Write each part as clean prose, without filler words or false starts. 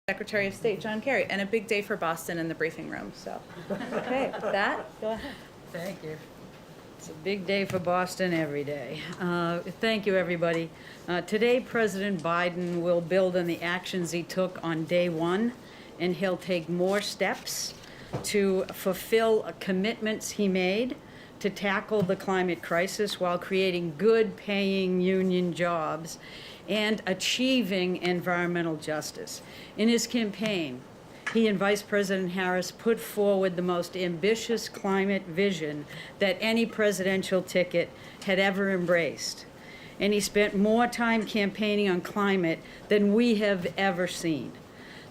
Secretary of State John Kerry, and a big day for Boston in the briefing room. So, okay, with that, go ahead. Thank you. It's a big day for Boston every day. Thank you, everybody. Today, President Biden will build on the actions he took on day one, and he'll take more steps to fulfill commitments he made to tackle the climate crisis while creating good-paying union jobs and achieving environmental justice. In his campaign, he and Vice President Harris put forward the most ambitious climate vision that any presidential ticket had ever embraced. And he spent more time campaigning on climate than we have ever seen.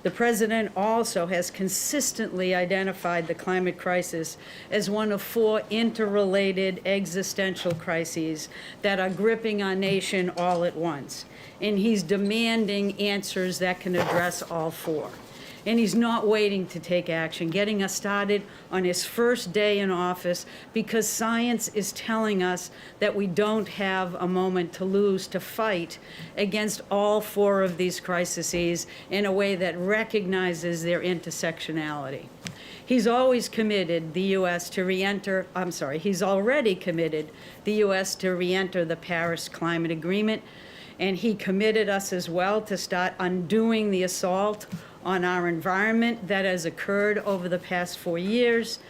The president also has consistently identified the climate crisis as one of four interrelated existential crises that are gripping our nation all at once. And he's demanding answers that can address all four. And he's not waiting to take action, getting us started on his first day in office, because science is telling us that we don't have a moment to lose to fight against all four of these crises in a way that recognizes their intersectionality. He's always committed the U.S. to he's already committed the U.S. to re-enter the Paris Climate Agreement, and he committed us as well to start undoing the assault on our environment that has occurred over the past 4 years,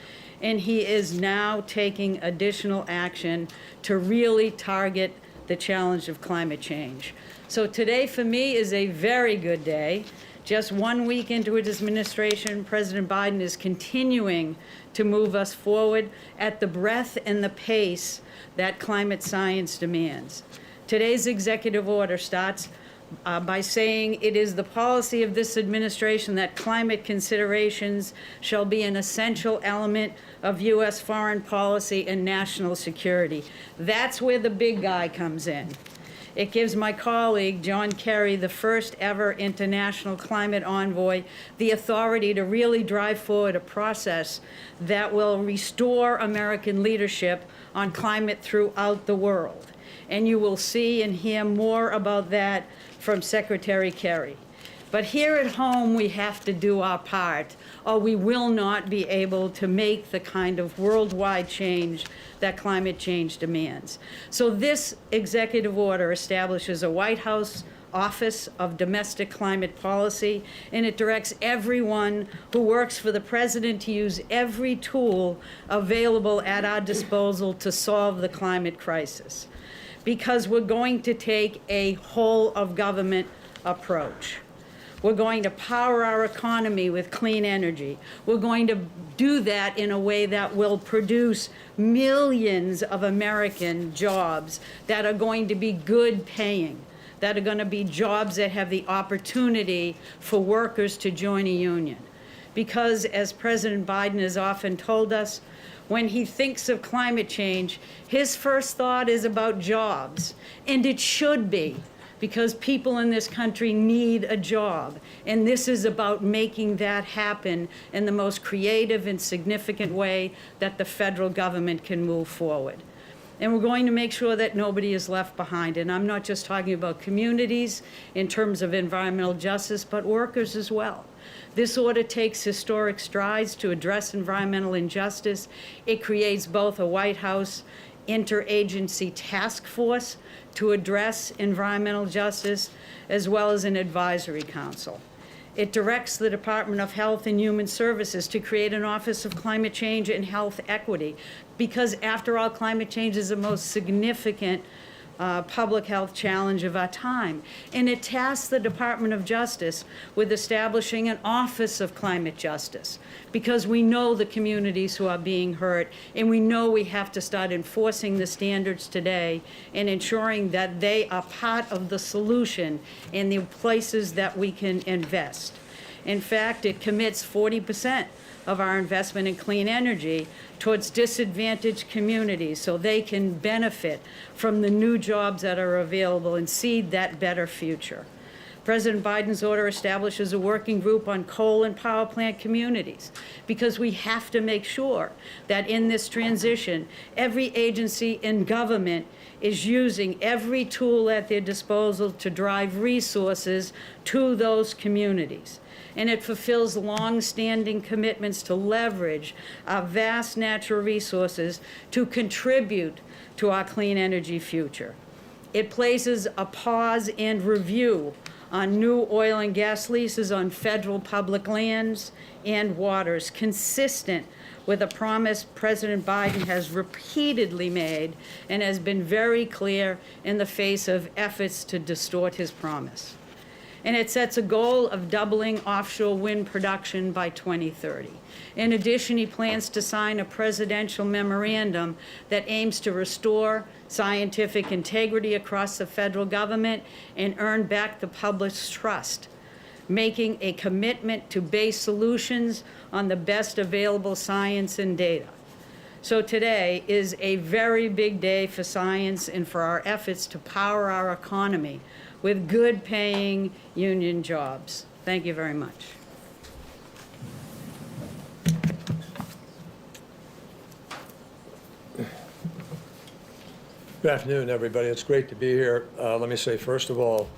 and he is now taking additional action to really target the challenge of climate change. So today for me is a very good day. Just 1 week into his administration, President Biden is continuing to move us forward at the breadth and the pace that climate science demands. Today's executive order starts by saying it is the policy of this administration that climate considerations shall be an essential element of U.S. foreign policy and national security. That's where the big guy comes in. It gives my colleague, John Kerry, the first ever international climate envoy, the authority to really drive forward a process that will restore American leadership on climate throughout the world. And you will see and hear more about that from Secretary Kerry. But here at home, we have to do our part, or we will not be able to make the kind of worldwide change that climate change demands. So this executive order establishes a White House Office of Domestic Climate Policy, and it directs everyone who works for the president to use every tool available at our disposal to solve the climate crisis, because we're going to take a whole of government approach. We're going to power our economy with clean energy. We're going to do that in a way that will produce millions of American jobs that are going to be good paying, that are going to be jobs that have the opportunity for workers to join a union. Because, as President Biden has often told us, when he thinks of climate change, his first thought is about jobs. And it should be, because people in this country need a job. And this is about making that happen in the most creative and significant way that the federal government can move forward. And we're going to make sure that nobody is left behind. And I'm not just talking about communities in terms of environmental justice, but workers as well. This order takes historic strides to address environmental injustice. It creates both a White House interagency task force to address environmental justice, as well as an advisory council. It directs the Department of Health and Human Services to create an Office of Climate Change and Health Equity, because after all, climate change is the most significant public health challenge of our time. And it tasks the Department of Justice with establishing an Office of Climate Justice, because we know the communities who are being hurt, and we know we have to start enforcing the standards today and ensuring that they are part of the solution in the places that we can invest. In fact, it commits 40% of our investment in clean energy towards disadvantaged communities so they can benefit from the new jobs that are available and seed that better future. President Biden's order establishes a working group on coal and power plant communities because we have to make sure that in this transition, every agency in government is using every tool at their disposal to drive resources to those communities. And it fulfills long-standing commitments to leverage our vast natural resources to contribute to our clean energy future. It places a pause and review on new oil and gas leases on federal public lands and waters, consistent with a promise President Biden has repeatedly made and has been very clear in the face of efforts to distort his promise. And it sets a goal of doubling offshore wind production by 2030. In addition, he plans to sign a presidential memorandum that aims to restore scientific integrity across the federal government and earn back the public's trust, making a commitment to base solutions on the best available science and data. So today is a very big day for science and for our efforts to power our economy with good-paying union jobs. Thank you very much. Good afternoon, everybody. It's great to be here. Let me say, first of all,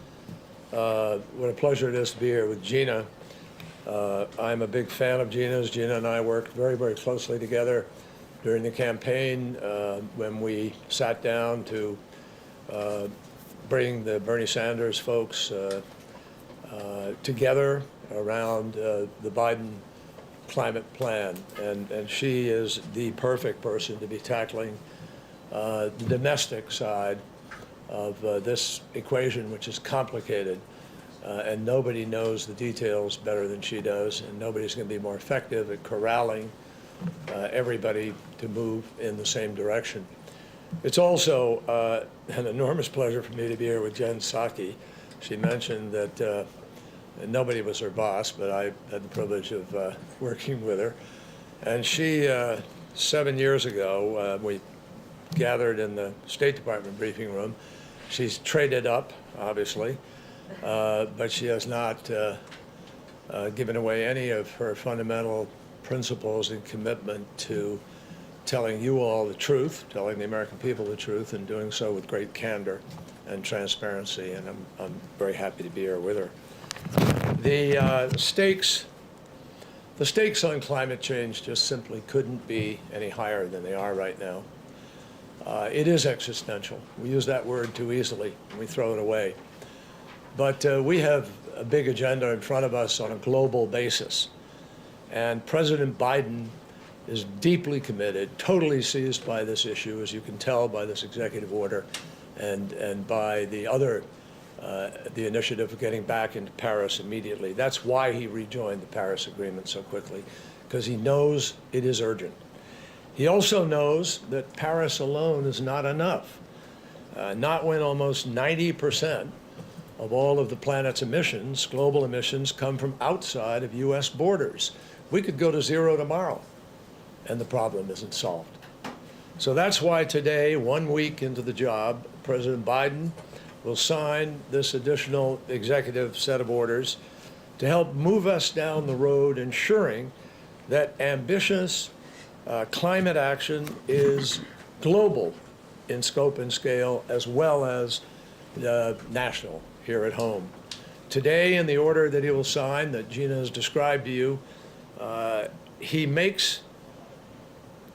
what a pleasure it is to be here with Gina. I'm a big fan of Gina's. Gina and I worked very, very closely together during the campaign when we sat down to bring the Bernie Sanders folks together around the Biden climate plan. And she is the perfect person to be tackling the domestic side of this equation, which is complicated. And nobody knows the details better than she does, and nobody's going to be more effective at corralling everybody to move in the same direction. It's also an enormous pleasure for me to be here with Jen Psaki. She mentioned that nobody was her boss, but I had the privilege of working with her. And she, 7 years ago, we gathered in the State Department briefing room. She's traded up, obviously, but she has not given away any of her fundamental principles and commitment to telling you all the truth, telling the American people the truth, and doing so with great candor and transparency, and I'm very happy to be here with her. The stakes on climate change just simply couldn't be any higher than they are right now. It is existential. We use that word too easily, and we throw it away. But we have a big agenda in front of us on a global basis. And President Biden is deeply committed, totally seized by this issue, as you can tell by this executive order and by the other, the initiative of getting back into Paris immediately. That's why he rejoined the Paris Agreement so quickly, because he knows it is urgent. He also knows that Paris alone is not enough, not when almost 90% of all of the planet's emissions, global emissions, come from outside of U.S. borders. We could go to zero tomorrow, and the problem isn't solved. So that's why today, 1 week into the job, President Biden will sign this additional executive set of orders to help move us down the road, ensuring that ambitious climate action is global in scope and scale, as well as national here at home. Today, in the order that he will sign, that Gina has described to you, he makes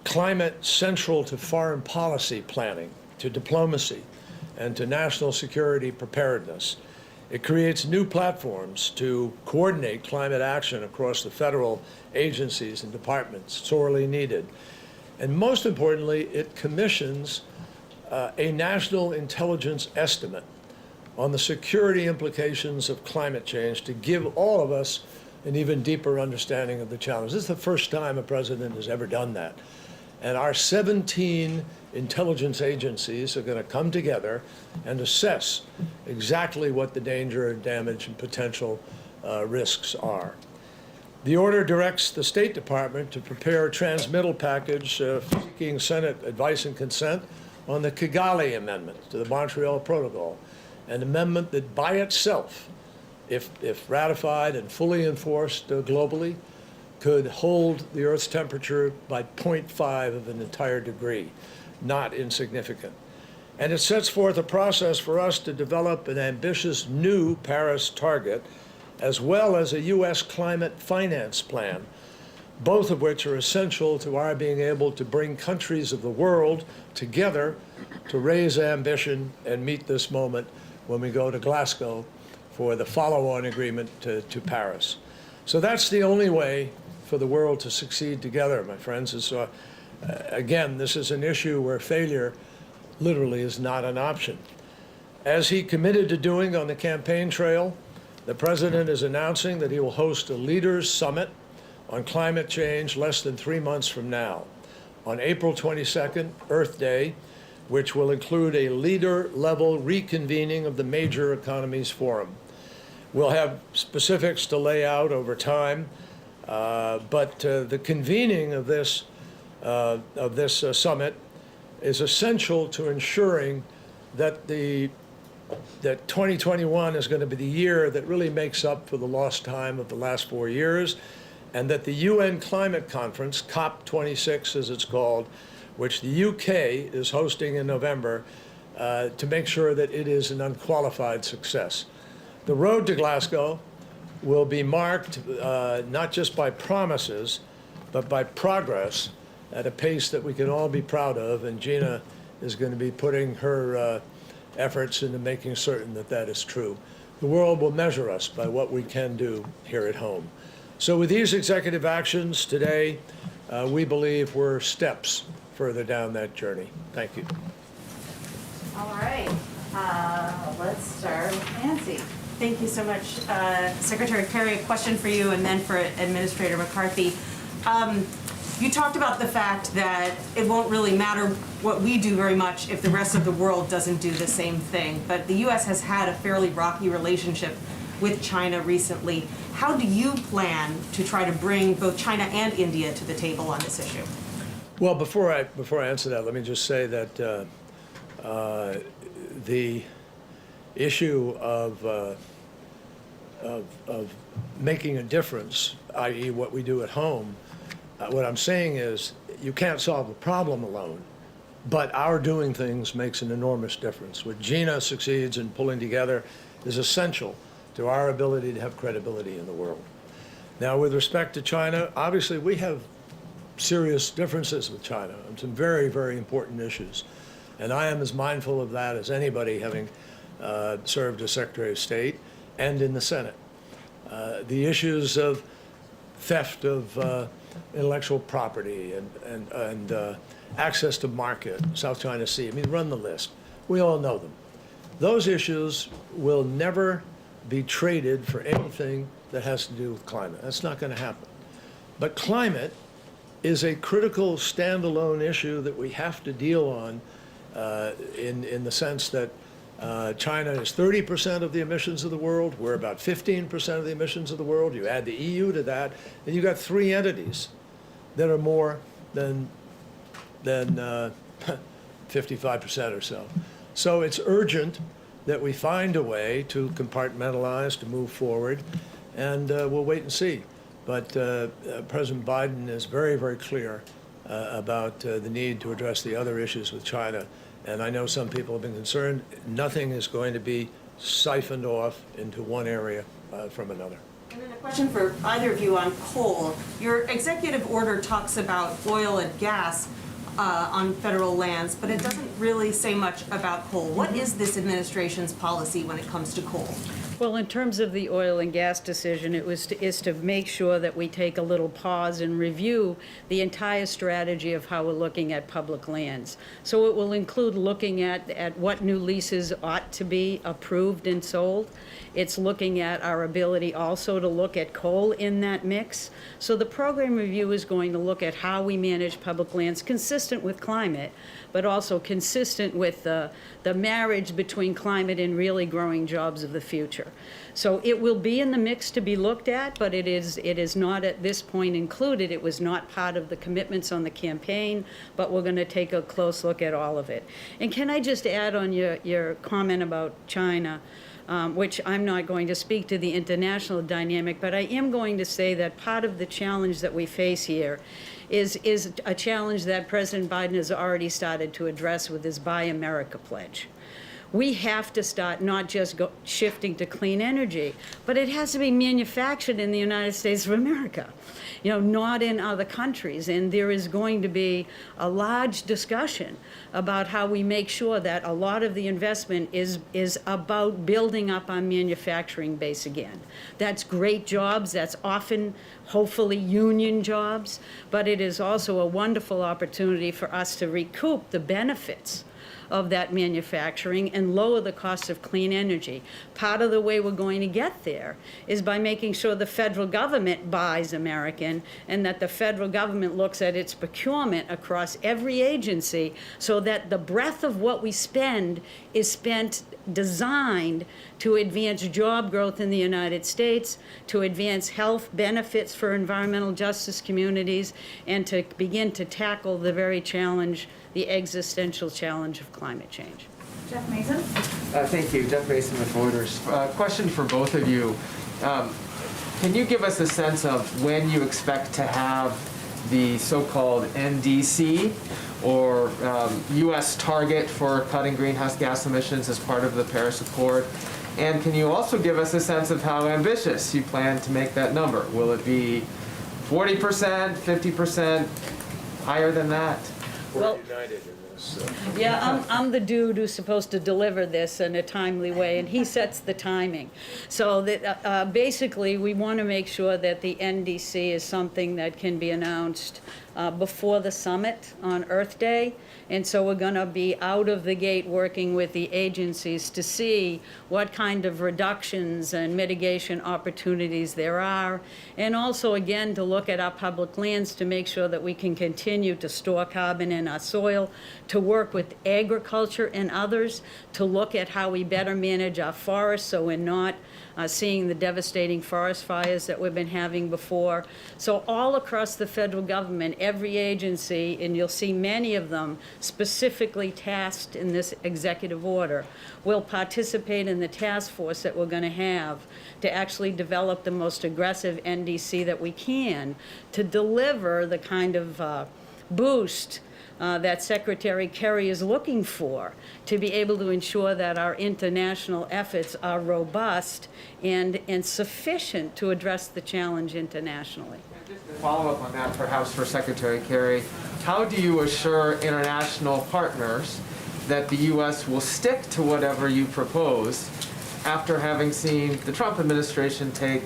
climate central to foreign policy planning, to diplomacy, and to national security preparedness. It creates new platforms to coordinate climate action across the federal agencies and departments, sorely needed. And most importantly, it commissions a national intelligence estimate on the security implications of climate change to give all of us an even deeper understanding of the challenge. This is the first time a president has ever done that. And our 17 intelligence agencies are going to come together and assess exactly what the danger and damage and potential risks are. The order directs the State Department to prepare a transmittal package seeking Senate advice and consent on the Kigali Amendment to the Montreal Protocol, an amendment that by itself if ratified and fully enforced globally, could hold the Earth's temperature by 0.5 of an entire degree, not insignificant. And it sets forth a process for us to develop an ambitious new Paris target, as well as a U.S. climate finance plan, both of which are essential to our being able to bring countries of the world together to raise ambition and meet this moment when we go to Glasgow for the follow-on agreement to Paris. So that's the only way for the world to succeed together, my friends. Again, this is an issue where failure literally is not an option. As he committed to doing on the campaign trail, the president is announcing that he will host a leaders summit on climate change less than 3 months from now, on April 22nd, Earth Day, which will include a leader-level reconvening of the major economies forum. We'll have specifics to lay out over time, but the convening of this summit is essential to ensuring that that 2021 is going to be the year that really makes up for the lost time of the last 4 years, and that the UN Climate Conference, COP26 as it's called, which the UK is hosting in November, to make sure that it is an unqualified success. The road to Glasgow will be marked not just by promises, but by progress at a pace that we can all be proud of, and Gina is going to be putting her efforts into making certain that that is true. The world will measure us by what we can do here at home. So with these executive actions today, we believe we're steps further down that journey. Thank you. All right, let's start with Nancy. Thank you so much, Secretary Kerry. A question for you and then for Administrator McCarthy. You talked about the fact that it won't really matter what we do very much if the rest of the world doesn't do the same thing. But the U.S. has had a fairly rocky relationship with China recently. How do you plan to try to bring both China and India to the table on this issue? Well, before I answer that, let me just say that the issue of making a difference, i.e. what we do at home, what I'm saying is you can't solve the problem alone, but our doing things makes an enormous difference. What Gina succeeds in pulling together is essential to our ability to have credibility in the world. Now, with respect to China, obviously we have serious differences with China on some very, very important issues. And I am as mindful of that as anybody, having served as Secretary of State and in the Senate. The issues of theft of intellectual property and access to market, South China Sea, I mean, run the list. We all know them. Those issues will never be traded for anything that has to do with climate. That's not going to happen. But climate is a critical standalone issue that we have to deal on in the sense that China is 30% of the emissions of the world. We're about 15% of the emissions of the world. You add the EU to that, and you've got 3 entities that are more than 55% or so. So it's urgent that we find a way to compartmentalize, to move forward, and we'll wait and see. But President Biden is very, very clear about the need to address the other issues with China. And I know some people have been concerned. Nothing is going to be siphoned off into one area from another. And then a question for either of you on coal. Your executive order talks about oil and gas on federal lands, but it doesn't really say much about coal. What is this administration's policy when it comes to coal? Well, in terms of the oil and gas decision, is to make sure that we take a little pause and review the entire strategy of how we're looking at public lands. So it will include looking at what new leases ought to be approved and sold. It's looking at our ability also to look at coal in that mix. So the program review is going to look at how we manage public lands consistent with climate, but also consistent with the marriage between climate and really growing jobs of the future. So it will be in the mix to be looked at, but it is not at this point included. It was not part of the commitments on the campaign, but we're going to take a close look at all of it. And can I just add on your comment about China? which I'm not going to speak to the international dynamic, but I am going to say that part of the challenge that we face here is a challenge that President Biden has already started to address with his Buy America pledge. We have to start not just shifting to clean energy, but it has to be manufactured in the United States of America, not in other countries. And there is going to be a large discussion about how we make sure that a lot of the investment is about building up our manufacturing base again. That's great jobs. That's often, hopefully, union jobs. But it is also a wonderful opportunity for us to recoup the benefits of that manufacturing and lower the cost of clean energy. Part of the way we're going to get there is by making sure the federal government buys American and that the federal government looks at its procurement across every agency so that the breadth of what we spend is designed to advance job growth in the United States, to advance health benefits for environmental justice communities, and to begin to tackle the the existential challenge of climate change. Jeff Mason? Thank you. Jeff Mason with Reuters. Question for both of you. Can you give us a sense of when you expect to have the so-called NDC, or U.S. target for cutting greenhouse gas emissions as part of the Paris Accord? And can you also give us a sense of how ambitious you plan to make that number? Will it be 40%, 50%, higher than that? Well, We're united in this. yeah, I'm the dude who's supposed to deliver this in a timely way, and he sets the timing. So that basically, we want to make sure that the NDC is something that can be announced before the summit on Earth Day. And so we're going to be out of the gate working with the agencies to see what kind of reductions and mitigation opportunities there are. And also, again, to look at our public lands to make sure that we can continue to store carbon in our soil, to work with agriculture and others, to look at how we better manage our forests so we're not seeing the devastating forest fires that we've been having before. So all across the federal government, every agency, and you'll see many of them specifically tasked in this executive order, will participate in the task force that we're going to have to actually develop the most aggressive NDC that we can to deliver the kind of boost that Secretary Kerry is looking for to be able to ensure that our international efforts are robust and sufficient to address the challenge internationally. Just to follow up on that, perhaps for Secretary Kerry, how do you assure international partners that the U.S. will stick to whatever you propose after having seen the Trump administration take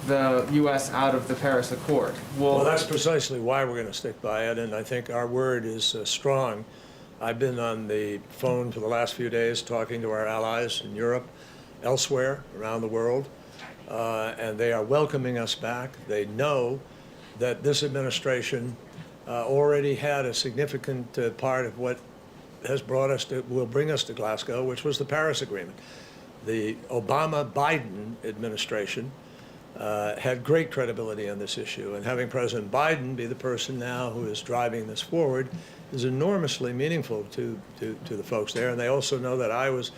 the U.S. out of the Paris Accord? Well, that's precisely why we're going to stick by it, and I think our word is strong. I've been on the phone for the last few days talking to our allies in Europe, elsewhere around the world, and they are welcoming us back. They know that this administration already had a significant part of what will bring us to Glasgow, which was the Paris Agreement. The Obama-Biden administration had great credibility on this issue, and having President Biden be the person now who is driving this forward is enormously meaningful to the folks there. And they also know that I was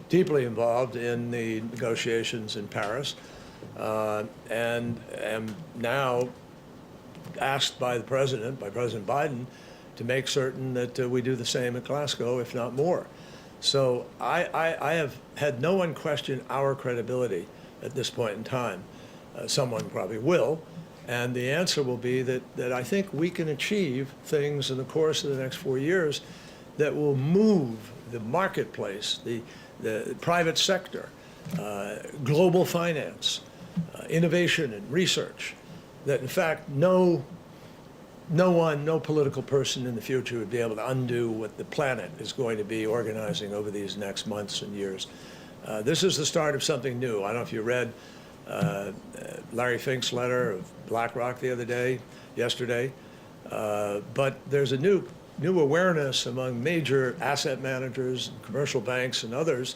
deeply involved in the negotiations in Paris, and am now asked by President Biden, to make certain that we do the same at Glasgow, if not more. So I have had no one question our credibility at this point in time. Someone probably will, and the answer will be that I think we can achieve things in the course of the next 4 years that will move the marketplace, the private sector, global finance, innovation and research, that in fact no political person in the future would be able to undo what the planet is going to be organizing over these next months and years. This is the start of something new. I don't know if you read Larry Fink's letter of BlackRock yesterday, but there's a new awareness among major asset managers, commercial banks, and others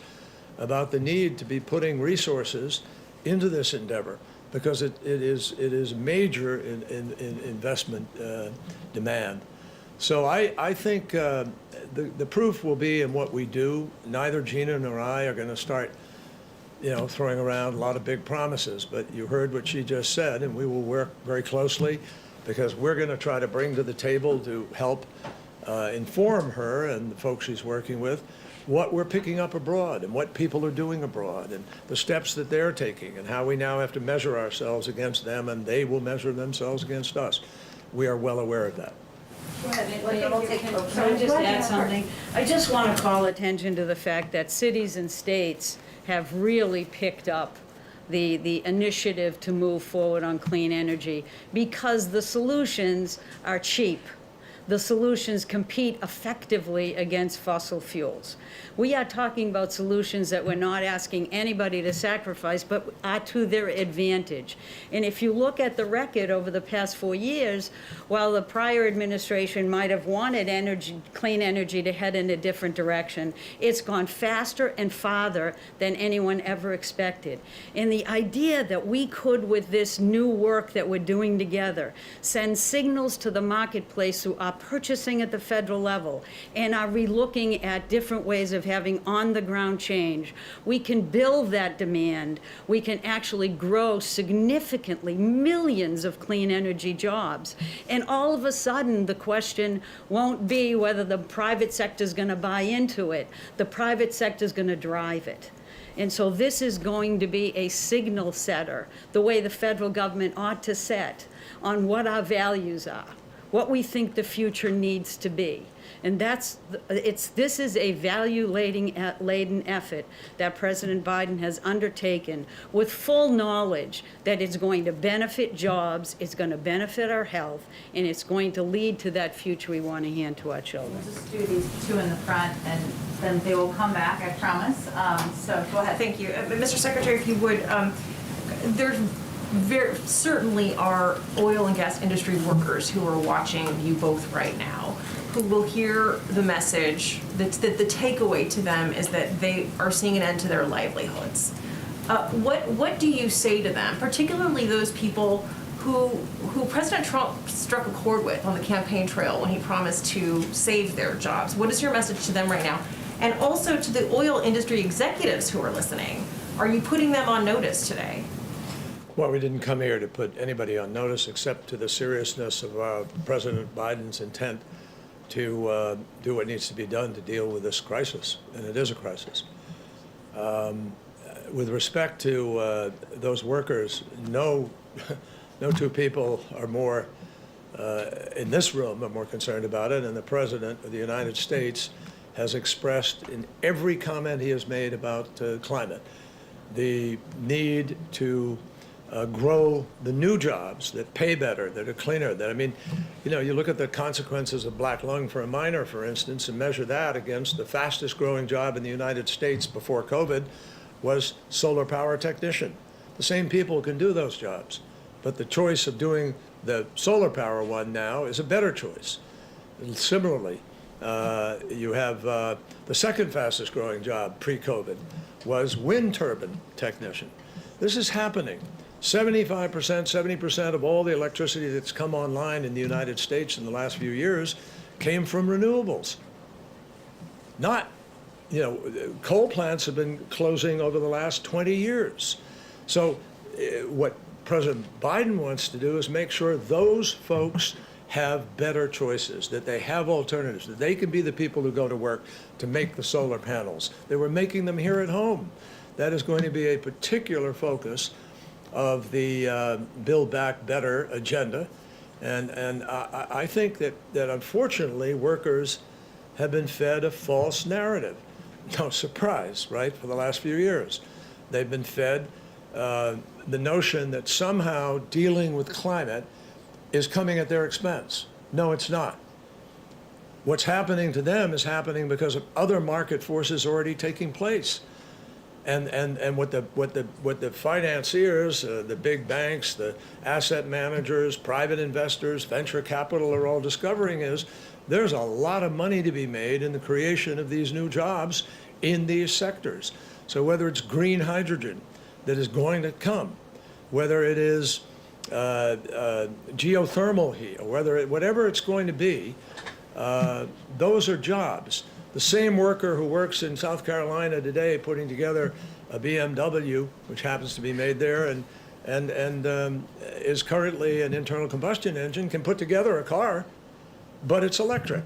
about the need to be putting resources into this endeavor, because it is major in investment demand. So I think the proof will be in what we do. Neither Gina nor I are going to start throwing around a lot of big promises, but you heard what she just said, and we will work very closely because we're going to try to bring to the table to help inform her and the folks she's working with what we're picking up abroad and what people are doing abroad and the steps that they're taking and how we now have to measure ourselves against them and they will measure themselves against us. We are well aware of that. Can I just add something? I just want to call attention to the fact that cities and states have really picked up the initiative to move forward on clean energy because the solutions are cheap. The solutions compete effectively against fossil fuels. We are talking about solutions that we're not asking anybody to sacrifice, but are to their advantage. And if you look at the record over the past 4 years, while the prior administration might have wanted clean energy to head in a different direction, it's gone faster and farther than anyone ever expected. And the idea that we could, with this new work that we're doing together, send signals to the marketplace through our purchasing at the federal level and are relooking at different ways of having on-the-ground change, we can build that demand. We can actually grow significantly millions of clean energy jobs. And all of a sudden, the question won't be whether the private sector is going to buy into it. The private sector is going to drive it. And so this is going to be a signal setter, the way the federal government ought to set on what our values are, what we think the future needs to be. And this is a value-laden effort that President Biden has undertaken with full knowledge that it's going to benefit jobs, it's going to benefit our health, and it's going to lead to that future we want to hand to our children. We'll just do these two in the front, and then they will come back, I promise. So go ahead. Thank you. Mr. Secretary, if you would, there certainly are oil and gas industry workers who are watching you both right now, who will hear the message that the takeaway to them is that they are seeing an end to their livelihoods. What do you say to them, particularly those people who President Trump struck a chord with on the campaign trail when he promised to save their jobs? What is your message to them right now? And also to the oil industry executives who are listening, are you putting them on notice today? Well, we didn't come here to put anybody on notice except to the seriousness of President Biden's intent to do what needs to be done to deal with this crisis, and it is a crisis. With respect to those workers, no two people are more, in this room, are more concerned about it, and the President of the United States has expressed in every comment he has made about climate the need to grow the new jobs that pay better, that are cleaner. That, I mean, you look at the consequences of black lung for a miner, for instance, and measure that against the fastest growing job in the United States before COVID was solar power technician. The same people can do those jobs, but the choice of doing the solar power one now is a better choice. And similarly, you have the second fastest growing job pre-COVID was wind turbine technician. This is happening. 75%, 70% of all the electricity that's come online in the United States in the last few years came from renewables. Not, coal plants have been closing over the last 20 years. So what President Biden wants to do is make sure those folks have better choices, that they have alternatives, that they can be the people who go to work to make the solar panels. They were making them here at home. That is going to be a particular focus of the Build Back Better agenda. And I think that unfortunately workers have been fed a false narrative. No surprise, right, for the last few years. They've been fed the notion that somehow dealing with climate is coming at their expense. No, it's not. What's happening to them is happening because of other market forces already taking place. And what the financiers, the big banks, the asset managers, private investors, venture capital are all discovering is there's a lot of money to be made in the creation of these new jobs in these sectors. So whether it's green hydrogen that is going to come, whether it is geothermal heat, or whatever it's going to be, those are jobs. The same worker who works in South Carolina today putting together a BMW, which happens to be made there, and is currently an internal combustion engine, can put together a car, but it's electric.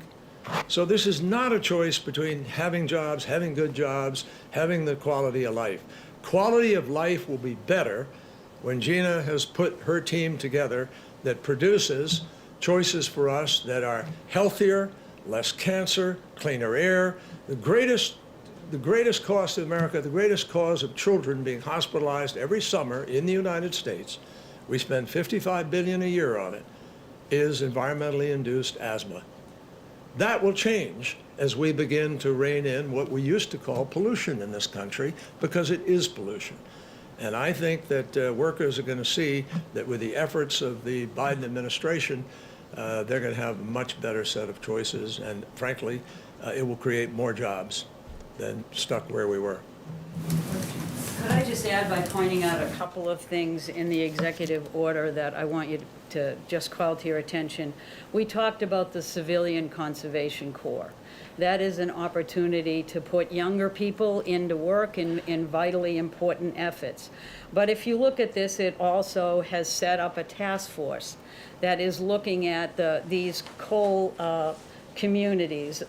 So this is not a choice between having jobs, having good jobs, having the quality of life. Quality of life will be better when Gina has put her team together that produces choices for us that are healthier, less cancer, cleaner air. The greatest cost in America, the greatest cause of children being hospitalized every summer in the United States, we spend $55 billion a year on it, is environmentally induced asthma. That will change as we begin to rein in what we used to call pollution in this country, because it is pollution. And I think that workers are going to see that with the efforts of the Biden administration, they're going to have a much better set of choices, and frankly, it will create more jobs than stuck where we were. Could I just add by pointing out a couple of things in the executive order that I want you to just call to your attention? We talked about the Civilian Conservation Corps. That is an opportunity to put younger people into work in vitally important efforts. But if you look at this, it also has set up a task force that is looking at these coal communities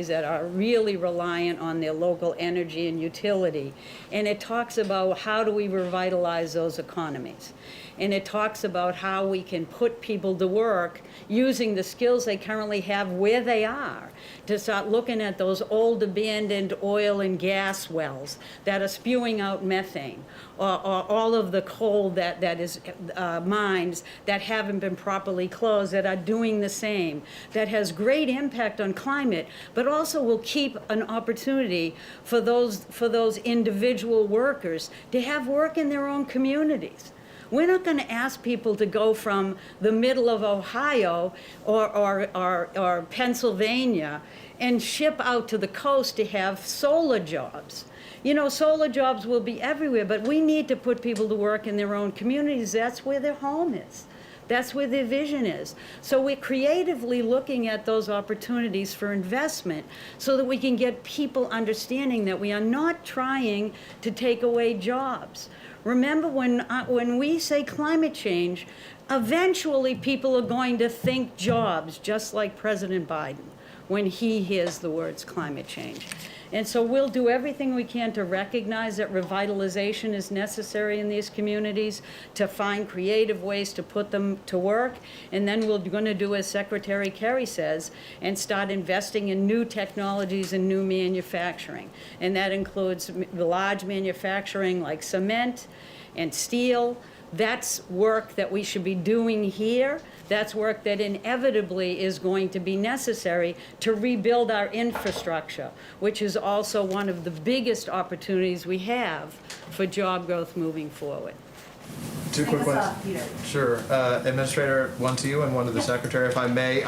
that are really reliant on their local energy and utility. And it talks about how do we revitalize those economies. And it talks about how we can put people to work using the skills they currently have where they are, to start looking at those old abandoned oil and gas wells that are spewing out methane, or all of the coal that is mines that haven't been properly closed that are doing the same, that has great impact on climate, but also will keep an opportunity for those individual workers to have work in their own communities. We're not going to ask people to go from the middle of Ohio or Pennsylvania and ship out to the coast to have solar jobs. You know, solar jobs will be everywhere, but we need to put people to work in their own communities. That's where their home is. That's where their vision is. So we're creatively looking at those opportunities for investment so that we can get people understanding that we are not trying to take away jobs. Remember, when we say climate change, eventually people are going to think jobs, just like President Biden, when he hears the words climate change. And so we'll do everything we can to recognize that revitalization is necessary in these communities, to find creative ways to put them to work, and then we're going to do as Secretary Kerry says, and start investing in new technologies and new manufacturing. And that includes large manufacturing like cement and steel. That's work that we should be doing here. That's work that inevitably is going to be necessary to rebuild our infrastructure, which is also one of the biggest opportunities we have for job growth moving forward. Two quick ones. Sure. Administrator, one to you and one to the Secretary, if I may.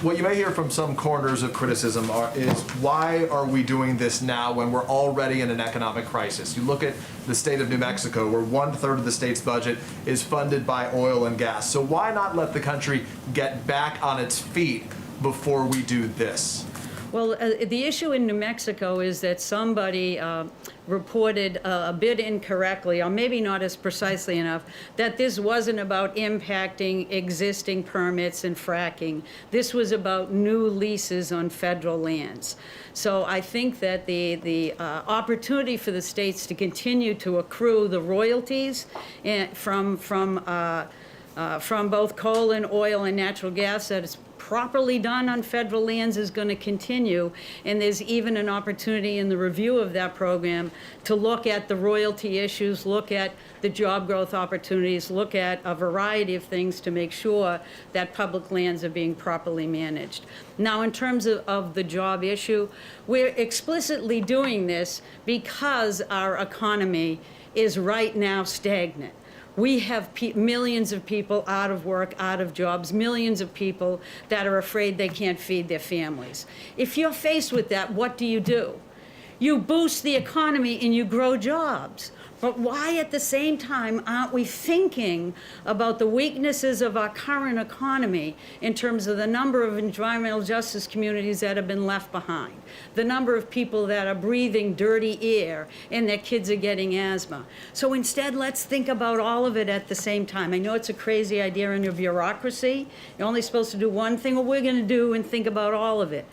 What you may hear from some corners of criticism is why are we doing this now when we're already in an economic crisis? You look at the state of New Mexico, where 1/3 of the state's budget is funded by oil and gas. So why not let the country get back on its feet before we do this? Well, the issue in New Mexico is that somebody reported a bit incorrectly, or maybe not as precisely enough, that this wasn't about impacting existing permits and fracking. This was about new leases on federal lands. So I think that the opportunity for the states to continue to accrue the royalties from both coal and oil and natural gas that is properly done on federal lands is going to continue, and there's even an opportunity in the review of that program to look at the royalty issues, look at the job growth opportunities, look at a variety of things to make sure that public lands are being properly managed. Now, in terms of the job issue, we're explicitly doing this because our economy is right now stagnant. We have millions of people out of work, out of jobs, millions of people that are afraid they can't feed their families. If you're faced with that, what do? You boost the economy and you grow jobs. But why at the same time aren't we thinking about the weaknesses of our current economy in terms of the number of environmental justice communities that have been left behind, the number of people that are breathing dirty air and their kids are getting asthma? So instead, let's think about all of it at the same time. I know it's a crazy idea in your bureaucracy. You're only supposed to do one thing. Well, we're going to do and think about all of it.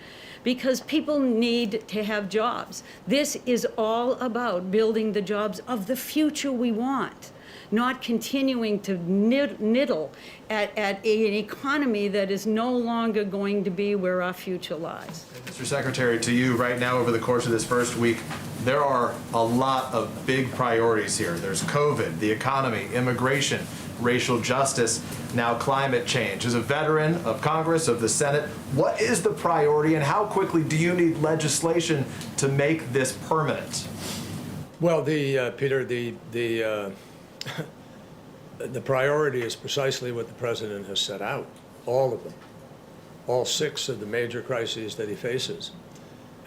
Because people need to have jobs. This is all about building the jobs of the future we want, not continuing to niddle at an economy that is no longer going to be where our future lies. Mr. Secretary, to you, right now, over the course of this first week, there are a lot of big priorities here. There's COVID, the economy, immigration, racial justice, now climate change. As a veteran of Congress, of the Senate, what is the priority and how quickly do you need legislation to make this permanent? Well, Peter, the priority is precisely what the president has set out, all of them, all 6 of the major crises that he faces.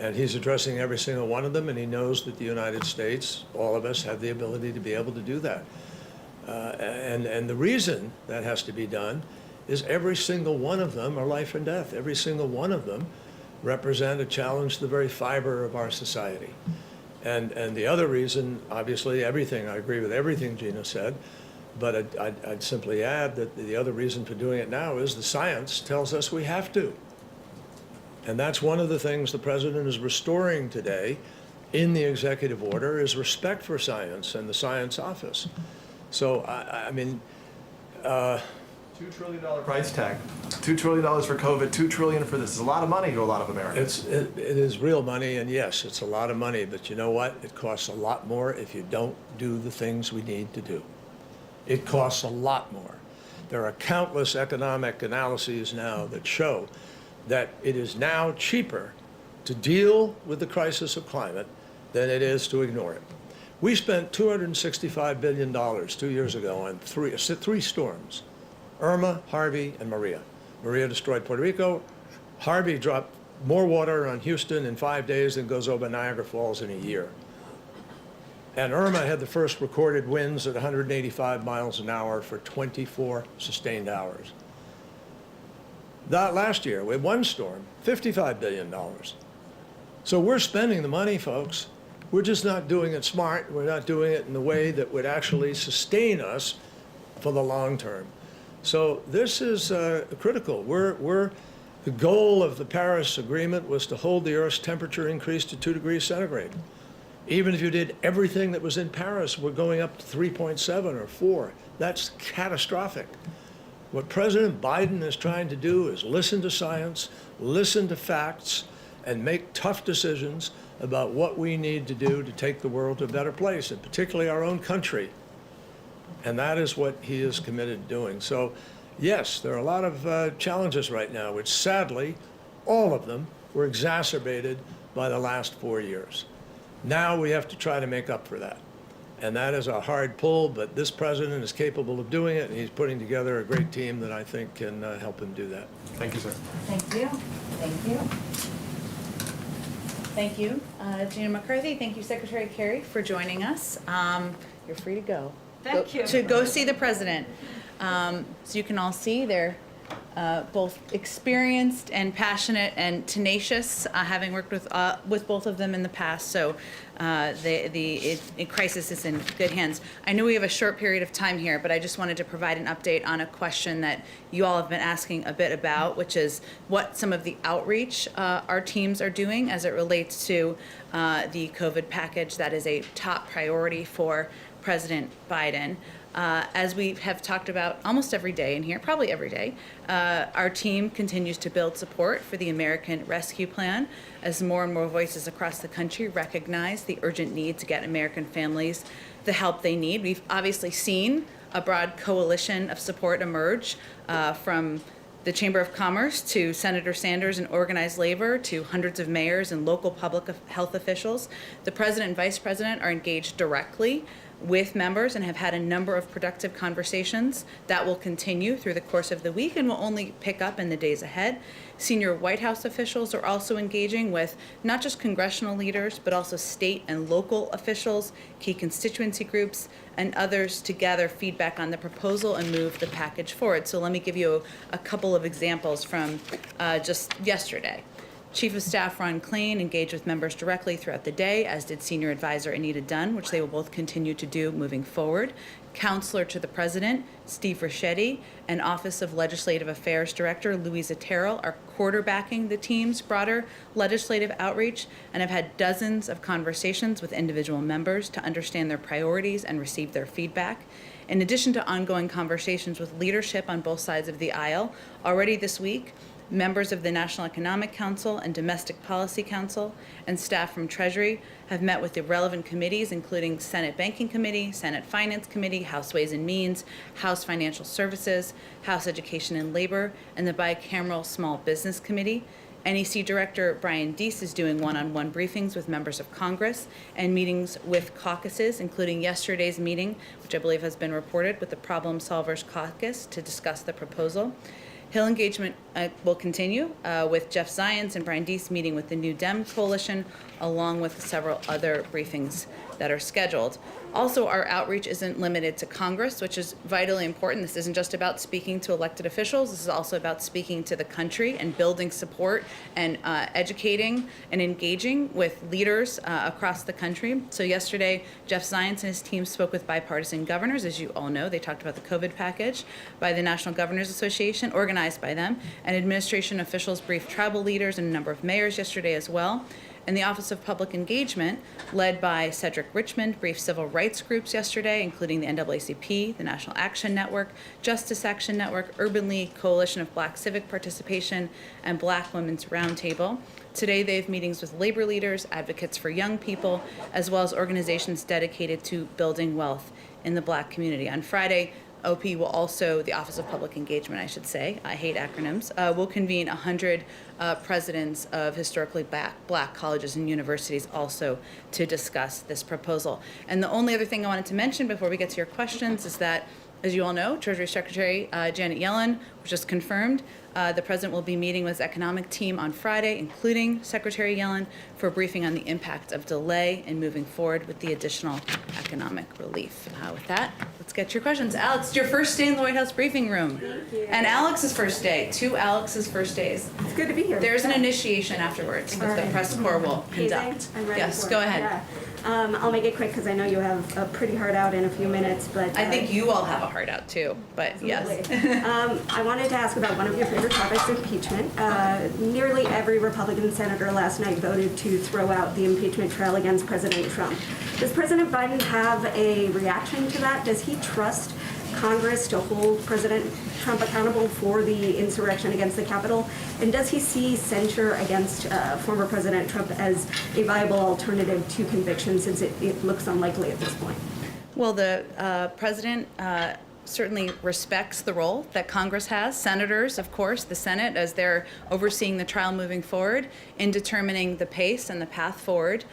And he's addressing every single one of them, and he knows that the United States, all of us, have the ability to be able to do that. And the reason that has to be done is every single one of them are life and death. Every single one of them represent a challenge to the very fiber of our society. And the other reason, obviously, everything, I agree with everything Gina said, but I'd simply add that the other reason for doing it now is the science tells us we have to. And that's one of the things the president is restoring today in the executive order is respect for science and the science office. So, I mean, $2 trillion price tag. $2 trillion for COVID, $2 trillion for this. It's a lot of money to a lot of Americans. it is real money, and yes, it's a lot of money, but you know what? It costs a lot more if you don't do the things we need to do. It costs a lot more. There are countless economic analyses now that show that it is now cheaper to deal with the crisis of climate than it is to ignore it. We spent $265 billion 2 years ago on three storms, Irma, Harvey, and Maria. Maria destroyed Puerto Rico. Harvey dropped more water on Houston in 5 days than goes over Niagara Falls in a year. And Irma had the first recorded winds at 185 miles an hour for 24 sustained hours. That last year, with one storm, $55 billion. So we're spending the money, folks. We're just not doing it smart. We're not doing it in the way that would actually sustain us for the long term. So this is critical. The goal of the Paris Agreement was to hold the Earth's temperature increase to 2 degrees centigrade. Even if you did everything that was in Paris, we're going up to 3.7 or 4. That's catastrophic. What President Biden is trying to do is listen to science, listen to facts, and make tough decisions about what we need to do to take the world to a better place, and particularly our own country. And that is what he is committed to doing. So, yes, there are a lot of challenges right now, which sadly, all of them were exacerbated by the last 4 years. Now we have to try to make up for that. And that is a hard pull, but this president is capable of doing it, and he's putting together a great team that I think can help him do that. Thank you, sir. Thank you. Thank you. Thank you, Gina McCarthy. Thank you, Secretary Kerry, for joining us. You're free to go. Thank you. To go see the president. So you can all see they're both experienced and passionate and tenacious, having worked with both of them in the past. So the crisis is in good hands. I know we have a short period of time here, but I just wanted to provide an update on a question that you all have been asking a bit about, which is what some of the outreach our teams are doing as it relates to the COVID package that is a top priority for President Biden. As we have talked about almost every day in here, probably every day, our team continues to build support for the American Rescue Plan as more and more voices across the country recognize the urgent need to get American families the help they need. We've obviously seen a broad coalition of support emerge from the Chamber of Commerce to Senator Sanders and organized labor to hundreds of mayors and local public health officials. The president and vice president are engaged directly with members and have had a number of productive conversations that will continue through the course of the week and will only pick up in the days ahead. Senior White House officials are also engaging with not just congressional leaders, but also state and local officials, key constituency groups, and others to gather feedback on the proposal and move the package forward. So let me give you a couple of examples from just yesterday. Chief of Staff Ron Klain engaged with members directly throughout the day, as did Senior Advisor Anita Dunn, which they will both continue to do moving forward. Counselor to the President, Steve Ricchetti, and Office of Legislative Affairs Director, Louisa Terrell, are quarterbacking the team's broader legislative outreach and have had dozens of conversations with individual members to understand their priorities and receive their feedback. In addition to ongoing conversations with leadership on both sides of the aisle, already this week, members of the National Economic Council and Domestic Policy Council and staff from Treasury have met with the relevant committees, including Senate Banking Committee, Senate Finance Committee, House Ways and Means, House Financial Services, House Education and Labor, and the bicameral Small Business Committee. NEC Director Brian Deese is doing one-on-one briefings with members of Congress and meetings with caucuses, including yesterday's meeting, which I believe has been reported, with the Problem Solvers Caucus to discuss the proposal. Hill engagement will continue with Jeff Zients and Brian Deese meeting with the New Dem Coalition, along with several other briefings that are scheduled. Also, our outreach isn't limited to Congress, which is vitally important. This isn't just about speaking to elected officials. This is also about speaking to the country and building support and educating and engaging with leaders across the country. So yesterday, Jeff Zients and his team spoke with bipartisan governors. As you all know, they talked about the COVID package by the National Governors Association, organized by them, and administration officials briefed tribal leaders and a number of mayors yesterday as well. And the Office of Public Engagement, led by Cedric Richmond, briefed civil rights groups yesterday, including the NAACP, the National Action Network, Justice Action Network, Urban League, Coalition of Black Civic Participation, and Black Women's Roundtable. Today, they have meetings with labor leaders, advocates for young people, as well as organizations dedicated to building wealth in the Black community. On Friday, OP will also, the Office of Public Engagement, I should say, I hate acronyms, will convene 100 presidents of historically black colleges and universities also to discuss this proposal. And the only other thing I wanted to mention before we get to your questions is that, as you all know, Treasury Secretary Janet Yellen was just confirmed. The President will be meeting with his economic team on Friday, including Secretary Yellen, for a briefing on the impact of delay in moving forward with the additional economic relief. With that, let's get your questions. Alex, it's your first day in the White House briefing room. Thank you. And Alex's first day, two Alex's first days. It's good to be here. There's an initiation afterwards that the press corps will conduct. I'm ready Yes, for go it. ahead. Yeah. I'll make it quick because I know you have a pretty hard out in a few minutes, but I think you all have a heart out too, but yes. I wanted to ask about one of your favorite topics, impeachment. Nearly every Republican senator last night voted to throw out the impeachment trail against President Trump. Does President Biden have a reaction to that? Does he trust Congress to hold President Trump accountable for the insurrection against the Capitol? And does he see censure against former President Trump as a viable alternative to conviction, since it looks unlikely at this point? Well, the president certainly respects the role that Congress has. Senators, of course, the Senate, as they're overseeing the trial moving forward, in determining the pace and the path forward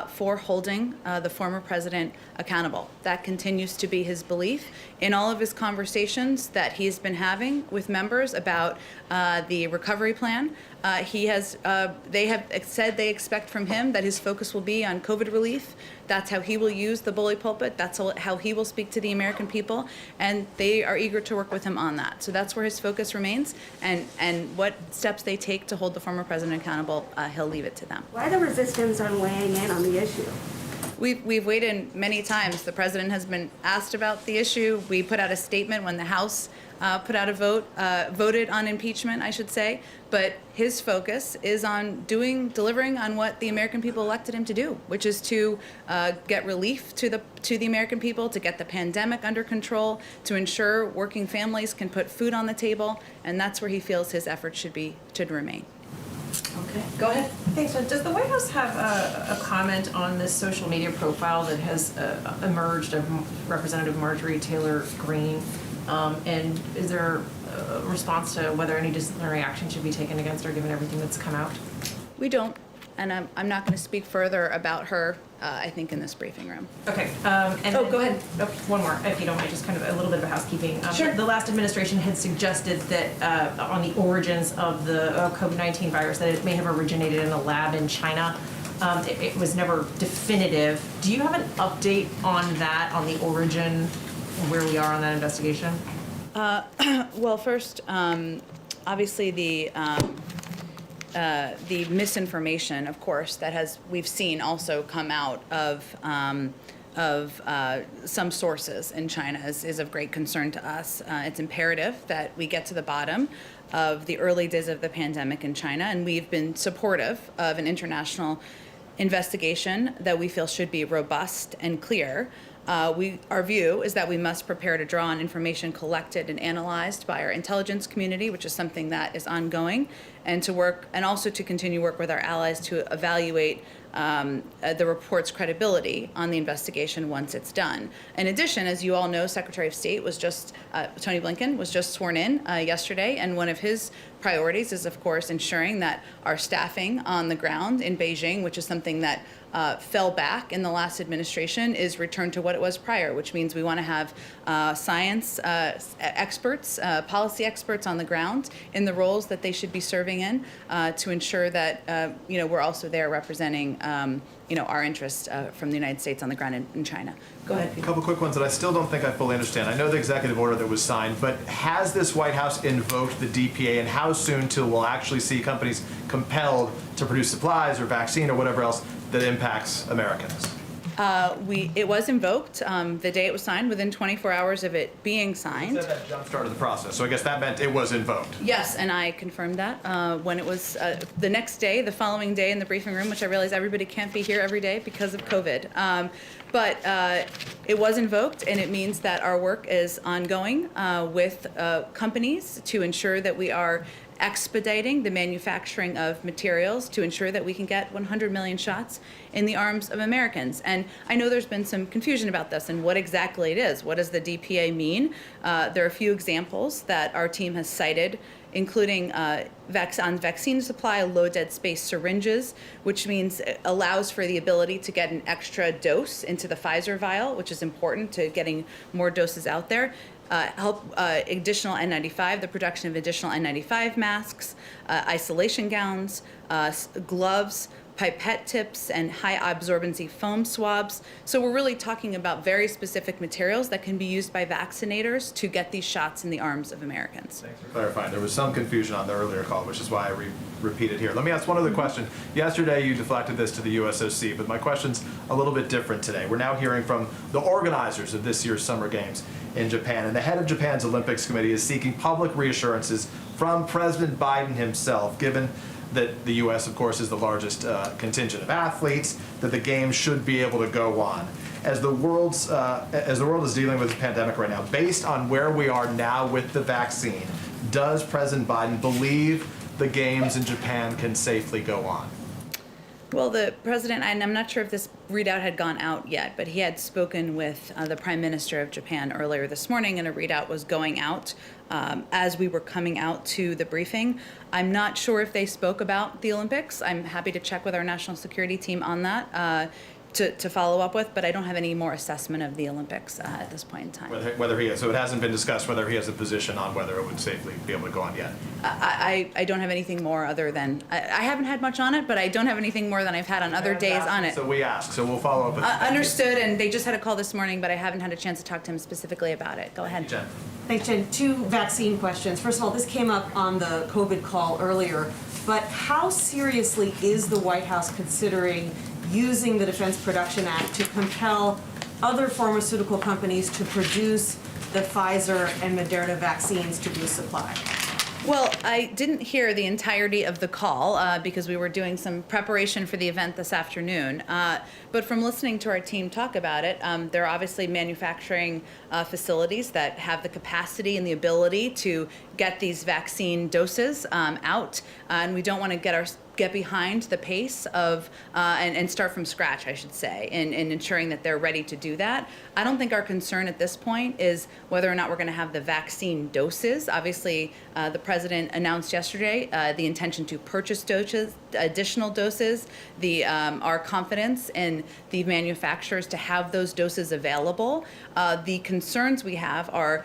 for holding the former president accountable. That continues to be his belief. In all of his conversations that he's been having with members about the recovery plan, they have said they expect from him that his focus will be on COVID relief. That's how he will use the bully pulpit. That's how he will speak to the American people, and they are eager to work with him on that. So that's where his focus remains, and what steps they take to hold the former president accountable, he'll leave it to them. Why the resistance on weighing in on the issue? We've weighed in many times. The president has been asked about the issue. We put out a statement when the House put out a voted on impeachment, I should say. But his focus is on delivering on what the American people elected him to do, which is to get relief to the American people, to get the pandemic under control, to ensure working families can put food on the table, and that's where he feels his efforts should remain. Okay. Go ahead. Thanks. So does the White House have a comment on this social media profile that has emerged of Representative Marjorie Taylor Greene? And is there a response to whether any disciplinary action should be taken against her given everything that's come out? We don't. and I'm not going to speak further about her, I think, in this briefing room. Okay, and Oh, go ahead. Oh, one more, if you don't mind, just kind of a little bit of housekeeping. Sure. The last administration had suggested that on the origins of the COVID-19 virus, that it may have originated in a lab in China. It was never definitive. Do you have an update on that, on the origin, where we are on that investigation? Well, first, obviously the misinformation, of course, that we've seen also come out of some sources in China is of great concern to us. It's imperative that we get to the bottom of the early days of the pandemic in China, and we've been supportive of an international investigation that we feel should be robust and clear. Our view is that we must prepare to draw on information collected and analyzed by our intelligence community, which is something that is ongoing, and also to continue work with our allies to evaluate the report's credibility on the investigation once it's done. In addition, as you all know, Secretary of State Tony Blinken was just sworn in yesterday, and one of his priorities is, of course, ensuring that our staffing on the ground in Beijing, which is something that fell back in the last administration, is returned to what it was prior, which means we want to have science experts, policy experts on the ground in the roles that they should be serving in to ensure that we're also there representing our interests from the United States on the ground in China. Go ahead, A Peter. couple quick ones that I still don't think I fully understand. I know the executive order that was signed, but has this White House invoked the DPA, and how soon till we'll actually see companies compelled to produce supplies or vaccine or whatever else that impacts Americans? It was invoked the day it was signed, within 24 hours of it being You signed. said that jump-started the process, so I guess that meant it was invoked. Yes, and I confirmed that when it was the next day, the following day in the briefing room, which I realize everybody can't be here every day because of COVID. But it was invoked, and it means that our work is ongoing with companies to ensure that we are expediting the manufacturing of materials to ensure that we can get 100 million shots in the arms of Americans. And I know there's been some confusion about this and what exactly it is. What does the DPA mean? There are a few examples that our team has cited, including on vaccine supply, low dead space syringes, which means it allows for the ability to get an extra dose into the Pfizer vial, which is important to getting more doses out there. Additional N95, the production of additional N95 masks, isolation gowns, gloves, pipette tips, and high absorbency foam swabs. So we're really talking about very specific materials that can be used by vaccinators to get these shots in the arms of Americans. Thanks for clarifying. There was some confusion on the earlier call, which is why I repeated here. Let me ask one other question. Yesterday, you deflected this to the USOC, but my question's a little bit different today. We're now hearing from the organizers of this year's Summer Games in Japan, and the head of Japan's Olympics Committee is seeking public reassurances from President Biden himself, given that the U.S., of course, is the largest contingent of athletes, that the games should be able to go on. As the world is dealing with the pandemic right now, based on where we are now with the vaccine, does President Biden believe the games in Japan can safely go on? Well, the president, and I'm not sure if this readout had gone out yet, but he had spoken with the Prime Minister of Japan earlier this morning, and a readout was going out as we were coming out to the briefing. I'm not sure if they spoke about the Olympics. I'm happy to check with our national security team on that to follow up with, but I don't have any more assessment of the Olympics at this point in time. Whether he has, so it hasn't been discussed whether he has a position on whether it would safely be able to go on yet. I don't have anything more other than, I haven't had much on it, but I don't have anything more than I've had on other days on it. So we ask, so we'll follow up with Understood, and they just had a call this morning, but I haven't had a chance to talk to him specifically about it. Go ahead. Jen. Thanks, Jen. Two vaccine questions. First of all, this came up on the COVID call earlier, but how seriously is the White House considering using the Defense Production Act to compel other pharmaceutical companies to produce the Pfizer and Moderna vaccines to be supplied? Well, I didn't hear the entirety of the call because we were doing some preparation for the event this afternoon. But from listening to our team talk about it, there are obviously manufacturing facilities that have the capacity and the ability to get these vaccine doses out. And we don't want to get behind the pace of and start from scratch, I should say, in ensuring that they're ready to do that. I don't think our concern at this point is whether or not we're going to have the vaccine doses. Obviously, the president announced yesterday the intention to purchase additional doses, our confidence in the manufacturers to have those doses available. The concerns we have are,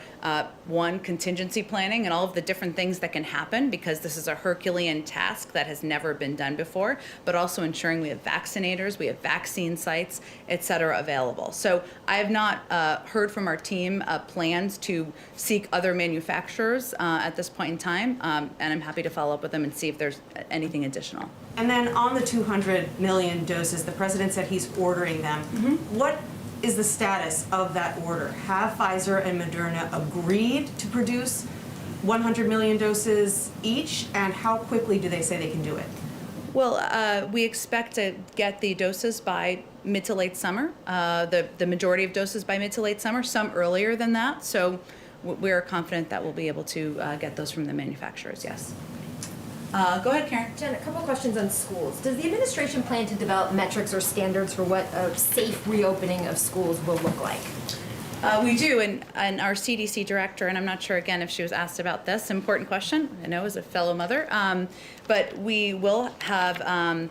one, contingency planning and all of the different things that can happen, because this is a Herculean task that has never been done before, but also ensuring we have vaccinators, we have vaccine sites, et cetera, available. So I have not heard from our team plans to seek other manufacturers at this point in time, and I'm happy to follow up with them and see if there's anything additional. And then on the 200 million doses, the president said he's ordering them. What is the status of that order? Have Pfizer and Moderna agreed to produce 100 million doses each? And how quickly do they say they can do it? Well, we expect to get the doses by mid to late summer, the majority of doses by mid to late summer, some earlier than that. So we're confident that we'll be able to get those from the manufacturers, yes. Go ahead, Karen. Jen, a couple questions on schools. Does the administration plan to develop metrics or standards for what a safe reopening of schools will look like? We do, and our CDC director, and I'm not sure again if she was asked about this, important question, I know as a fellow mother, but we will have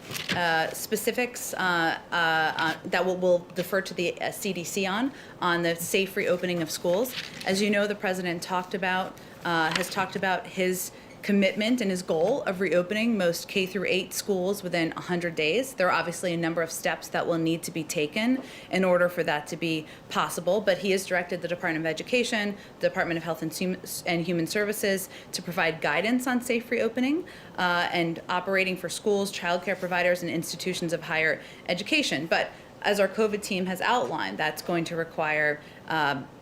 specifics that we'll defer to the CDC on the safe reopening of schools. As you know, the president has talked about his commitment and his goal of reopening most K through 8 schools within 100 days. There are obviously a number of steps that will need to be taken in order for that to be possible, but he has directed the Department of Education, the Department of Health and Human Services to provide guidance on safe reopening and operating for schools, childcare providers, and institutions of higher education. But as our COVID team has outlined, that's going to require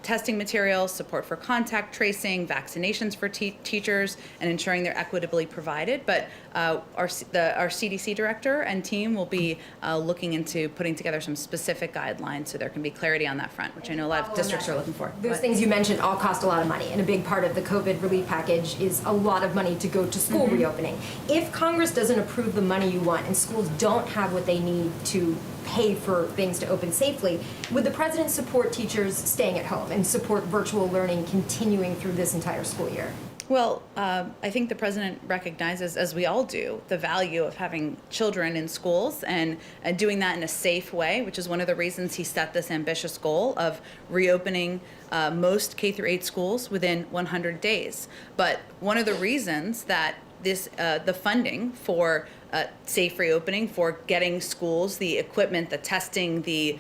testing materials, support for contact tracing, vaccinations for teachers, and ensuring they're equitably provided. But our CDC director and team will be looking into putting together some specific guidelines so there can be clarity on that front, which I know a lot of districts are looking for. Those things you mentioned all cost a lot of money, and a big part of the COVID relief package is a lot of money to go to school reopening. If Congress doesn't approve the money you want and schools don't have what they need to pay for things to open safely, would the president support teachers staying at home and support virtual learning continuing through this entire school year? Well, I think the president recognizes, as we all do, the value of having children in schools and doing that in a safe way, which is one of the reasons he set this ambitious goal of reopening most K through 8 schools within 100 days. But one of the reasons that the funding for safe reopening, for getting schools the equipment, the testing, the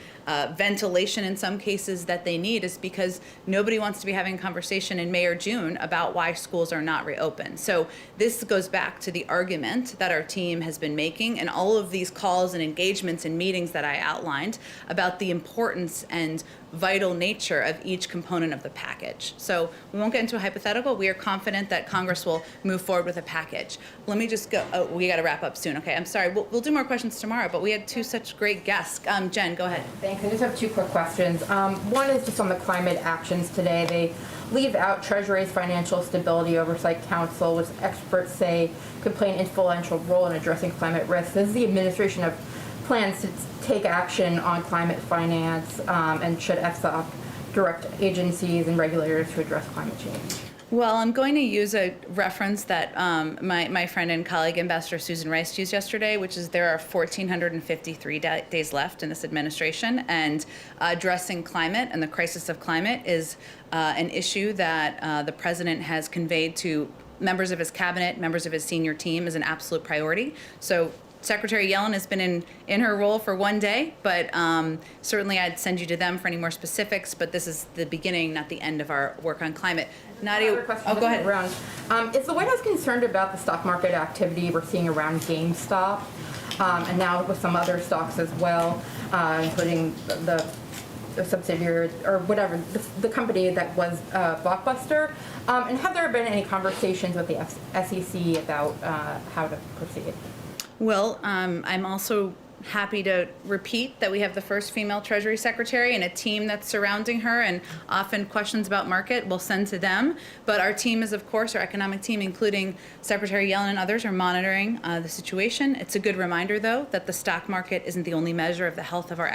ventilation in some cases that they need, is because nobody wants to be having a conversation in May or June about why schools are not reopened. So this goes back to the argument that our team has been making and all of these calls and engagements and meetings that I outlined about the importance and vital nature of each component of the package. So we won't get into a hypothetical. We are confident that Congress will move forward with a package. Let me just go. Oh, we got to wrap up soon. Okay, I'm sorry. We'll do more questions tomorrow, but we had 2 such great guests. Jen, go ahead. Thanks. I just have 2 quick questions. One is just on the climate actions today. They leave out Treasury's Financial Stability Oversight Council, which experts say could play an influential role in addressing climate risks. Does the administration have plans to take action on climate finance, and should FSOC direct agencies and regulators to address climate change? Well, I'm going to use a reference that my friend and colleague, Ambassador Susan Rice, used yesterday, which is there are 1,453 days left in this administration, and addressing climate and the crisis of climate is an issue that the president has conveyed to members of his cabinet, members of his senior team, as an absolute priority. So Secretary Yellen has been in her role for 1 day, but certainly I'd send you to them for any more specifics, but this is the beginning, not the end of our work on climate. Nadia, oh, go ahead. Is the White House concerned about the stock market activity we're seeing around GameStop, and now with some other stocks as well, including the subsidiary or whatever, the company that was Blockbuster? And have there been any conversations with the SEC about how to proceed? Well, I'm also happy to repeat that we have the first female Treasury Secretary and a team that's surrounding her, and often questions about market we'll send to them. But our team is, of course, our economic team, including Secretary Yellen and others, are monitoring the situation. It's a good reminder, though, that the stock market isn't the only measure of the health of our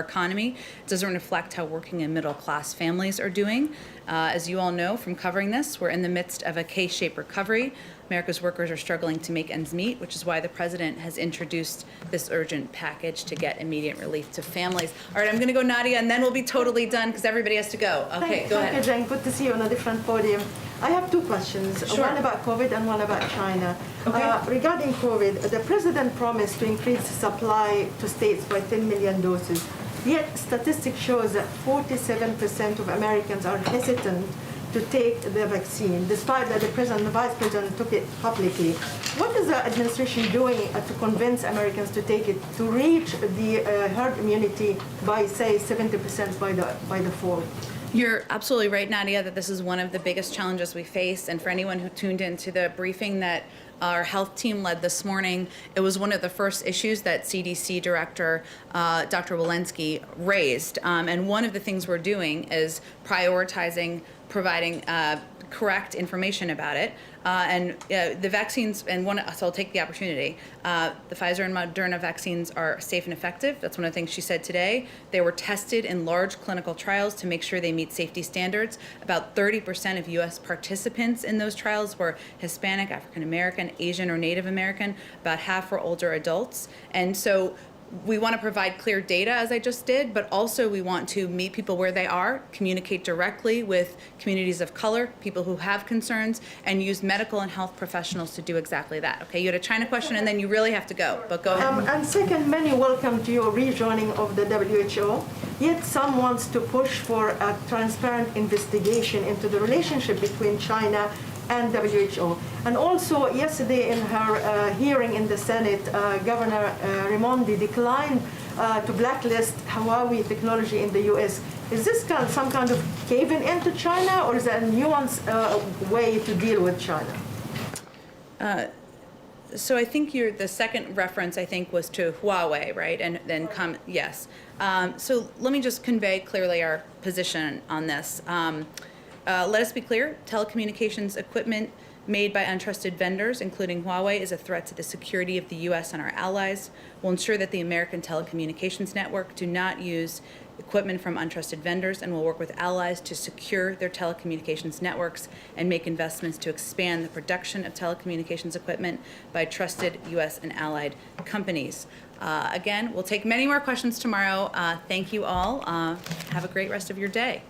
economy. It doesn't reflect how working and middle-class families are doing. As you all know from covering this, we're in the midst of a K-shaped recovery. America's workers are struggling to make ends meet, which is why the president has introduced this urgent package to get immediate relief to families. All right, I'm going to go Nadia, and then we'll be totally done because everybody has to go. Okay, go Thank you, ahead. Jen. Good to see you on a different podium. I have two questions, Sure. one about COVID and one about China. Okay. Regarding COVID, the president promised to increase supply to states by 10 million doses. Yet statistics shows that 47% of Americans are hesitant to take the vaccine, despite that the president and the vice president took it publicly. What is the administration doing to convince Americans to take it, to reach the herd immunity by, say, 70% by the fall? You're absolutely right, Nadia, that this is one of the biggest challenges we face. And for anyone who tuned into the briefing that our health team led this morning, it was one of the first issues that CDC Director Dr. Walensky raised. And one of the things we're doing is prioritizing providing correct information about it. The vaccines, so I'll take the opportunity. The Pfizer and Moderna vaccines are safe and effective. That's one of the things she said today. They were tested in large clinical trials to make sure they meet safety standards. About 30% of U.S. participants in those trials were Hispanic, African American, Asian, or Native American. About half were older adults. And so we want to provide clear data, as I just did, but also we want to meet people where they are, communicate directly with communities of color, people who have concerns, and use medical and health professionals to do exactly that. Okay, you had a China question, and then you really have to go, but go ahead. And second, many welcome to your rejoining of the WHO, yet some wants to push for a transparent investigation into the relationship between China and WHO. And also, yesterday in her hearing in the Senate, Governor Raimondi declined to blacklist Huawei technology in the US. Is this some kind of caving into China, or is that a nuanced way to deal with China? So I think the second reference, I think, was to Huawei, right? And then yes. So let me just convey clearly our position on this. Let us be clear, telecommunications equipment made by untrusted vendors, including Huawei, is a threat to the security of the U.S. and our allies. We'll ensure that the American telecommunications network do not use equipment from untrusted vendors, and will work with allies to secure their telecommunications networks and make investments to expand the production of telecommunications equipment by trusted U.S. and allied companies. Again, we'll take many more questions tomorrow. Thank you all. Have a great rest of your day.